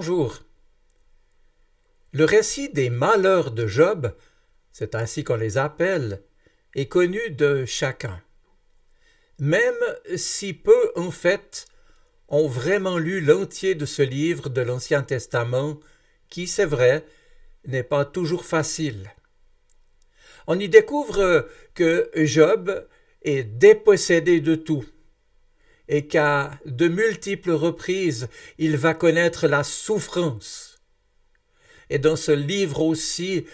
Bonjour. Le récit des malheurs de Job, c'est ainsi qu'on les appelle, est connu de chacun. Même si peu, en fait, ont vraiment lu l'entier de ce livre de l'Ancien Testament, qui, c'est vrai, n'est pas toujours facile. On y découvre que Job est dépossédé de tout, et qu'à de multiples reprises, il va connaître la souffrance. Et dans ce livre aussi,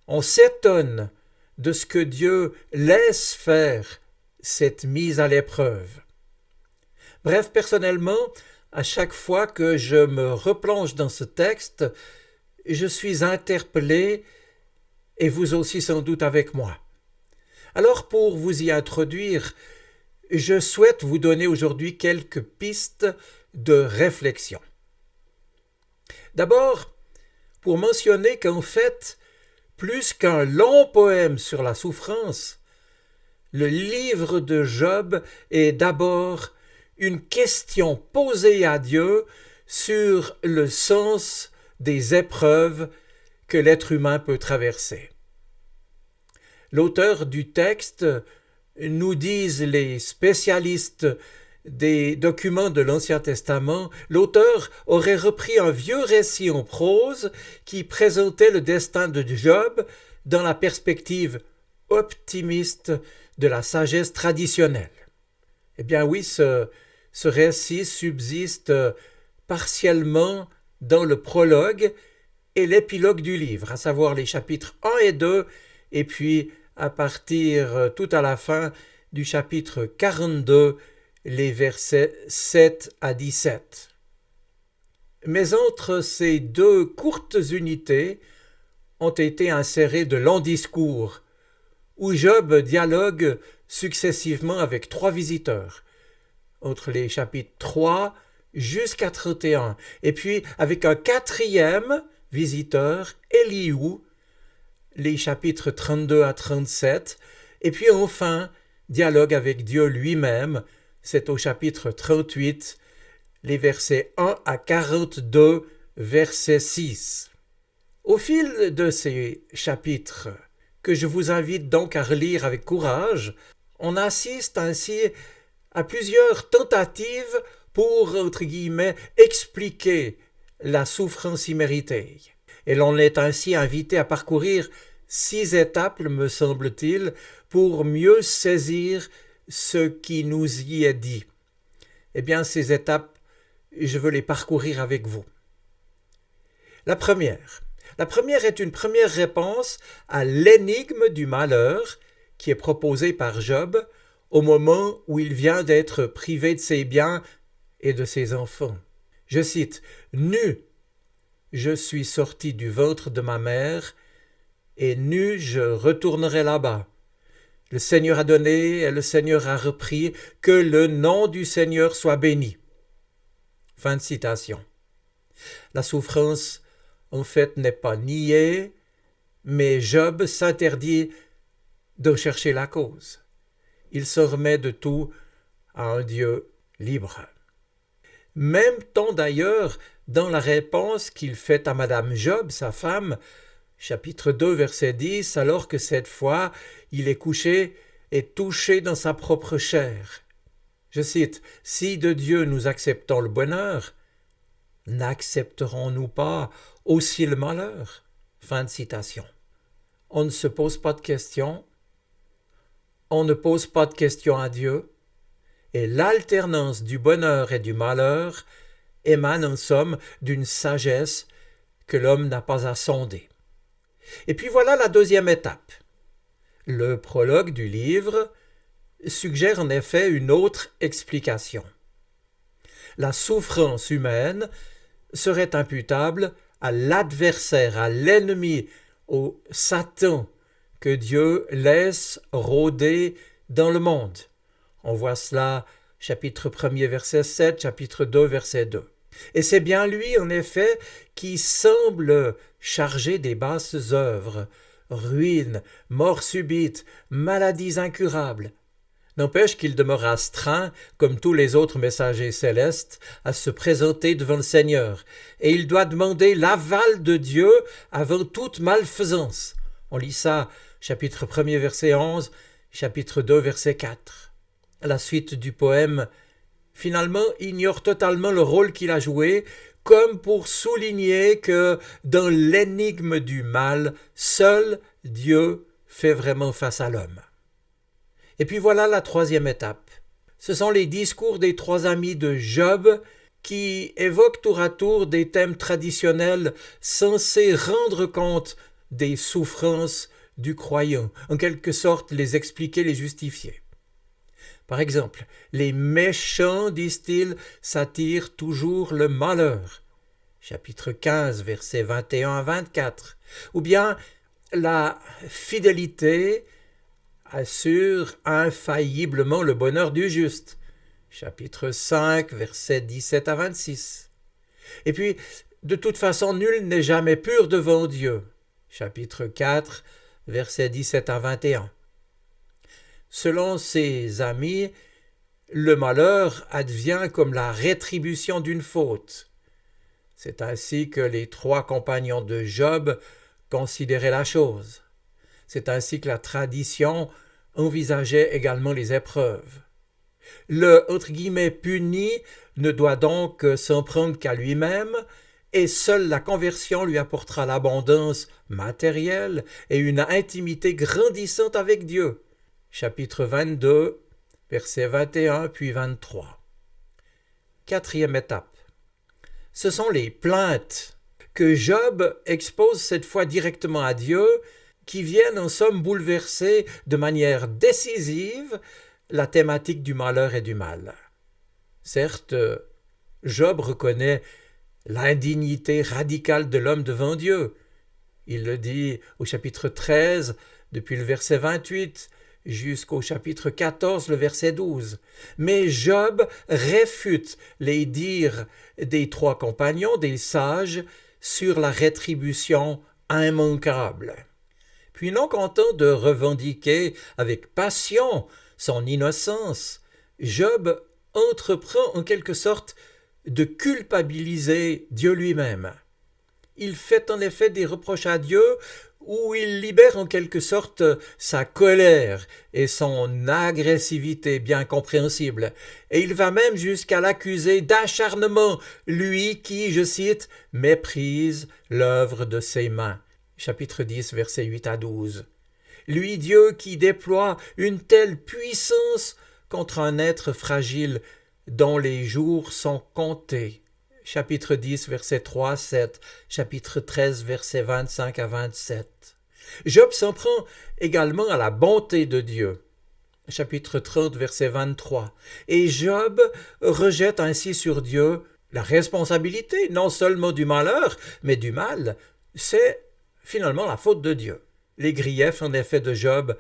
on s'étonne de ce que Dieu laisse faire cette mise à l'épreuve. Bref, personnellement, à chaque fois que je me replonge dans ce texte, je suis interpellé, et vous aussi sans doute avec moi. Alors, pour vous y introduire, je souhaite vous donner aujourd'hui quelques pistes de réflexion. D'abord, pour mentionner qu'en fait, plus qu'un long poème sur la souffrance, le livre de Job est d'abord une question posée à Dieu sur le sens des épreuves que l'être humain peut traverser. L'auteur du texte, nous disent les spécialistes des documents de l'Ancien Testament, l'auteur aurait repris un vieux récit en prose qui présentait le destin de Job dans la perspective optimiste de la sagesse traditionnelle. Eh bien oui, ce récit subsiste partiellement dans le prologue et l'épilogue du livre, à savoir les chapitres 1 et 2, et puis à partir tout à la fin du chapitre 42, les versets 7 à 17. Mais entre ces deux courtes unités ont été insérés de longs discours, où Job dialogue successivement avec 3 visiteurs, entre les chapitres 3 jusqu'à 31, et puis avec un 4e visiteur, Elihu, les chapitres 32 à 37, et puis enfin, dialogue avec Dieu lui-même, c'est au chapitre 38, les versets 1 à 42, verset 6. Au fil de ces chapitres, que je vous invite donc à relire avec courage, on assiste ainsi à plusieurs tentatives pour, entre guillemets, expliquer la souffrance imméritée. Et l'on est ainsi invité à parcourir 6 étapes, me semble-t-il, pour mieux saisir ce qui nous y est dit. Eh bien, ces étapes, je veux les parcourir avec vous. La première est une première réponse à l'énigme du malheur qui est proposée par Job au moment où il vient d'être privé de ses biens et de ses enfants. Je cite, « Nu, je suis sorti du ventre de ma mère, et nu je retournerai là-bas. Le Seigneur a donné et le Seigneur a repris, que le nom du Seigneur soit béni. » Fin de citation. La souffrance, en fait, n'est pas niée, mais Job s'interdit de chercher la cause. Il se remet de tout à un Dieu libre. Même temps d'ailleurs dans la réponse qu'il fait à Madame Job, sa femme, chapitre 2, verset 10, alors que cette fois, il est couché et touché dans sa propre chair. Je cite, « Si de Dieu nous acceptons le bonheur, n'accepterons-nous pas aussi le malheur ?» Fin de citation. On ne se pose pas de questions, on ne pose pas de questions à Dieu, et l'alternance du bonheur et du malheur émane en somme d'une sagesse que l'homme n'a pas à sonder. Et puis voilà la deuxième étape. Le prologue du livre suggère en effet une autre explication. La souffrance humaine serait imputable à l'adversaire, à l'ennemi, au Satan que Dieu laisse rôder dans le monde. On voit cela chapitre 1er verset 7, chapitre 2 verset 2. Et c'est bien lui, en effet, qui semble chargé des basses œuvres, ruines, morts subites, maladies incurables. N'empêche qu'il demeure astreint, comme tous les autres messagers célestes, à se présenter devant le Seigneur, et il doit demander l'aval de Dieu avant toute malfaisance. On lit ça, chapitre 1er, verset 11, chapitre 2, verset 4. La suite du poème, finalement, ignore totalement le rôle qu'il a joué, comme pour souligner que dans l'énigme du mal, seul Dieu fait vraiment face à l'homme. Et puis voilà la troisième étape. Ce sont les discours des trois amis de Job qui évoquent tour à tour des thèmes traditionnels censés rendre compte des souffrances du croyant, en quelque sorte les expliquer, les justifier. Par exemple, les méchants, disent-ils, s'attirent toujours le malheur. Chapitre 15, versets 21 à 24. Ou bien, la fidélité assure infailliblement le bonheur du juste. Chapitre 5, versets 17 à 26. Et puis, de toute façon, nul n'est jamais pur devant Dieu. Chapitre 4, versets 17 à 21. Selon ses amis, le malheur advient comme la rétribution d'une faute. C'est ainsi que les trois compagnons de Job considéraient la chose. C'est ainsi que la tradition envisageait également les épreuves. Le « puni » ne doit donc s'en prendre qu'à lui-même, et seule la conversion lui apportera l'abondance matérielle et une intimité grandissante avec Dieu. Chapitre 22, versets 21 puis 23. Quatrième étape. Ce sont les plaintes que Job expose cette fois directement à Dieu, qui viennent en somme bouleverser de manière décisive la thématique du malheur et du mal. Certes, Job reconnaît l'indignité radicale de l'homme devant Dieu. Il le dit au chapitre 13, depuis le verset 28, jusqu'au chapitre 14, le verset 12. Mais Job réfute les dires des trois compagnons, des sages, sur la rétribution immanquable. Puis non content de revendiquer avec passion son innocence, Job entreprend en quelque sorte de culpabiliser Dieu lui-même. Il fait en effet des reproches à Dieu où il libère en quelque sorte sa colère et son agressivité bien compréhensible, et il va même jusqu'à l'accuser d'acharnement, lui qui, je cite, « méprise l'œuvre de ses mains ». Chapitre 10, versets 8 à 12. Lui, Dieu, qui déploie une telle puissance contre un être fragile dont les jours sont comptés. Chapitre 10, versets 3 à 7, chapitre 13, versets 25 à 27. Job s'en prend également à la bonté de Dieu. Chapitre 30, verset 23. Et Job rejette ainsi sur Dieu la responsabilité, non seulement du malheur, mais du mal. C'est finalement la faute de Dieu. Les griefs, en effet, de Job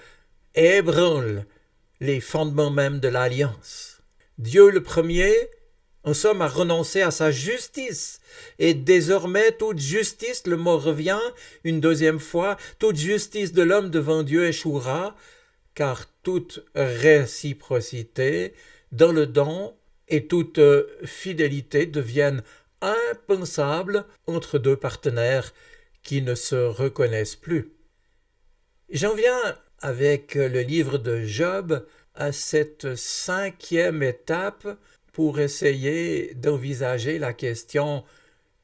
ébranlent les fondements même de l'alliance. Dieu le premier, en somme, a renoncé à sa justice, et désormais toute justice, le mot revient une deuxième fois, toute justice de l'homme devant Dieu échouera, car toute réciprocité dans le don et toute fidélité deviennent impensables entre deux partenaires qui ne se reconnaissent plus. J'en viens avec le livre de Job à cette cinquième étape pour essayer d'envisager la question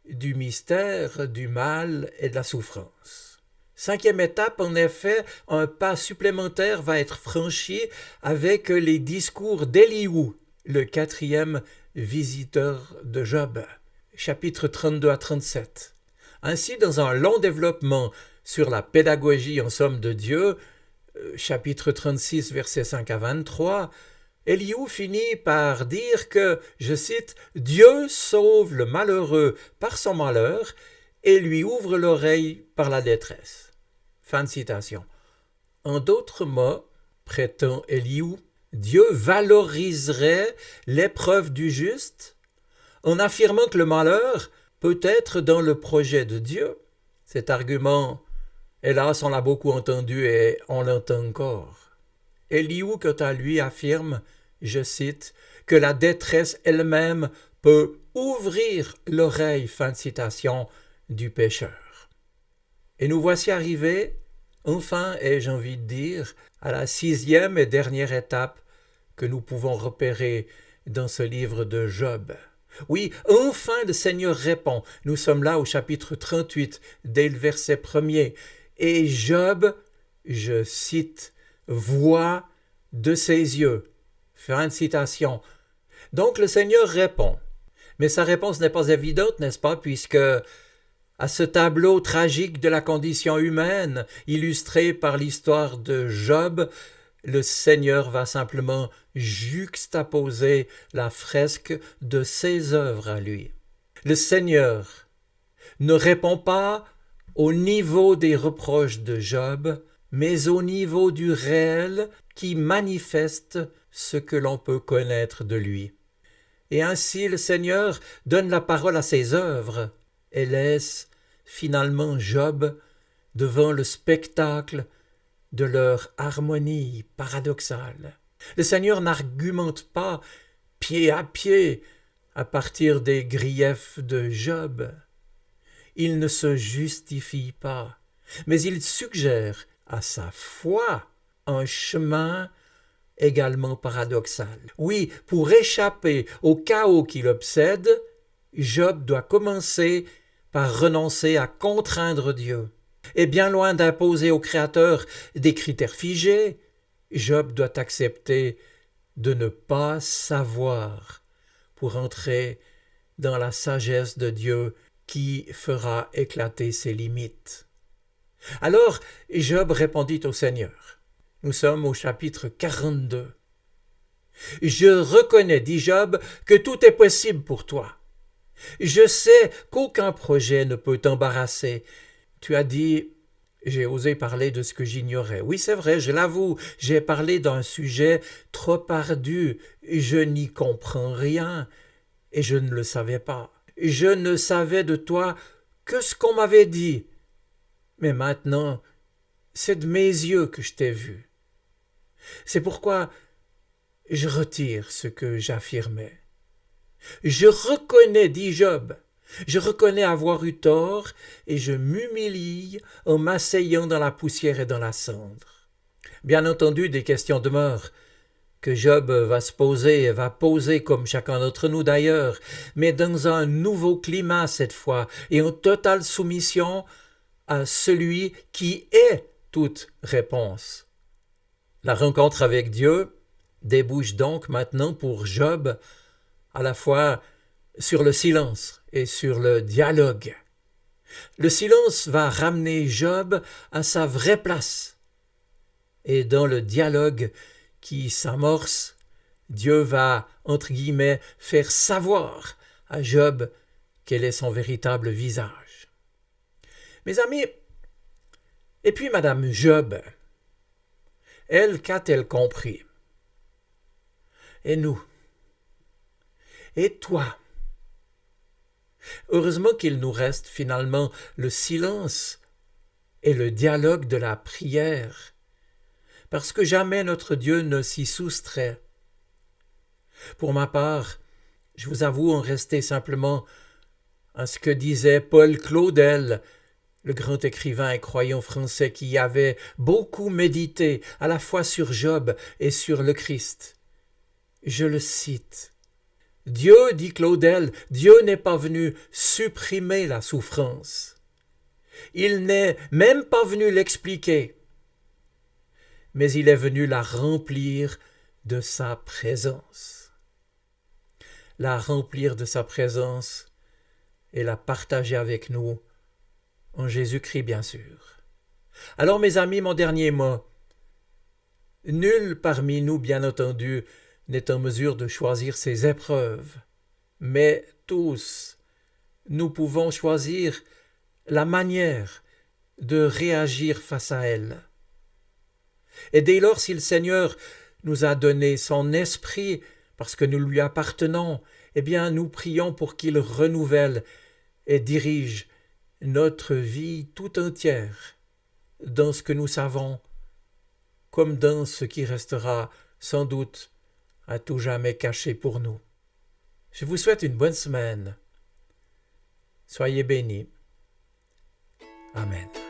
du mystère, du mal et de la souffrance. Cinquième étape, en effet, un pas supplémentaire va être franchi avec les discours d'Éliou, le quatrième visiteur de Job, chapitres 32 à 37. Ainsi, dans un long développement sur la pédagogie en somme de Dieu, chapitre 36, versets 5 à 23, Éliou finit par dire que, je cite, « Dieu sauve le malheureux par son malheur et lui ouvre l'oreille par la détresse. » Fin de citation. En d'autres mots, prétend Éliou, Dieu valoriserait l'épreuve du juste en affirmant que le malheur peut être dans le projet de Dieu. Cet argument, hélas, on l'a beaucoup entendu et on l'entend encore. Elihu, quant à lui, affirme, je cite, que la détresse elle-même peut ouvrir l'oreille, fin de citation, du pécheur. Et nous voici arrivés, enfin, ai-je envie de dire, à la 6e et dernière étape que nous pouvons repérer dans ce livre de Job. Oui, enfin le Seigneur répond. Nous sommes là au chapitre 38, dès le verset 1er. Et Job, je cite, voit de ses yeux. Fin de citation. Donc le Seigneur répond. Mais sa réponse n'est pas évidente, n'est-ce pas, puisque à ce tableau tragique de la condition humaine, illustré par l'histoire de Job, le Seigneur va simplement juxtaposer la fresque de ses œuvres à lui. Le Seigneur ne répond pas au niveau des reproches de Job, mais au niveau du réel qui manifeste ce que l'on peut connaître de lui. Et ainsi le Seigneur donne la parole à ses œuvres et laisse finalement Job devant le spectacle de leur harmonie paradoxale. Le Seigneur n'argumente pas pied à pied à partir des griefs de Job. Il ne se justifie pas, mais il suggère à sa foi un chemin également paradoxal. Oui, pour échapper au chaos qui l'obsède, Job doit commencer par renoncer à contraindre Dieu. Et bien loin d'imposer au Créateur des critères figés, Job doit accepter de ne pas savoir pour entrer dans la sagesse de Dieu qui fera éclater ses limites. Alors Job répondit au Seigneur. Nous sommes au chapitre 42. « Je reconnais, dit Job, que tout est possible pour toi. Je sais qu'aucun projet ne peut t'embarrasser. Tu as dit, j'ai osé parler de ce que j'ignorais. Oui, c'est vrai, je l'avoue, j'ai parlé d'un sujet trop ardu. Je n'y comprends rien et je ne le savais pas. Je ne savais de toi que ce qu'on m'avait dit. Mais maintenant, c'est de mes yeux que je t'ai vu. C'est pourquoi je retire ce que j'affirmais. Je reconnais, dit Job, je reconnais avoir eu tort et je m'humilie en m'asseyant dans la poussière et dans la cendre. Bien entendu, des questions demeurent que Job va se poser et va poser comme chacun d'entre nous d'ailleurs, mais dans un nouveau climat cette fois et en totale soumission à celui qui est toute réponse. La rencontre avec Dieu débouche donc maintenant pour Job à la fois sur le silence et sur le dialogue. Le silence va ramener Job à sa vraie place. Et dans le dialogue qui s'amorce, Dieu va, entre guillemets, faire savoir à Job quel est son véritable visage. Mes amis, et puis Madame Job, elle, qu'a-t-elle compris? Et nous? Et toi? Heureusement qu'il nous reste finalement le silence et le dialogue de la prière, parce que jamais notre Dieu ne s'y soustrait. Pour ma part, je vous avoue en rester simplement à ce que disait Paul Claudel, le grand écrivain et croyant français qui avait beaucoup médité à la fois sur Job et sur le Christ. Je le cite. « Dieu, dit Claudel, Dieu n'est pas venu supprimer la souffrance. Il n'est même pas venu l'expliquer, mais il est venu la remplir de sa présence. La remplir de sa présence et la partager avec nous en Jésus-Christ, bien sûr. Alors, mes amis, mon dernier mot. Nul parmi nous, bien entendu, n'est en mesure de choisir ses épreuves, mais tous, nous pouvons choisir la manière de réagir face à elles. Et dès lors, si le Seigneur nous a donné son esprit parce que nous lui appartenons, eh bien, nous prions pour qu'il renouvelle et dirige notre vie tout entière dans ce que nous savons comme dans ce qui restera sans doute à tout jamais caché pour nous. Je vous souhaite une bonne semaine. Soyez bénis. Amen.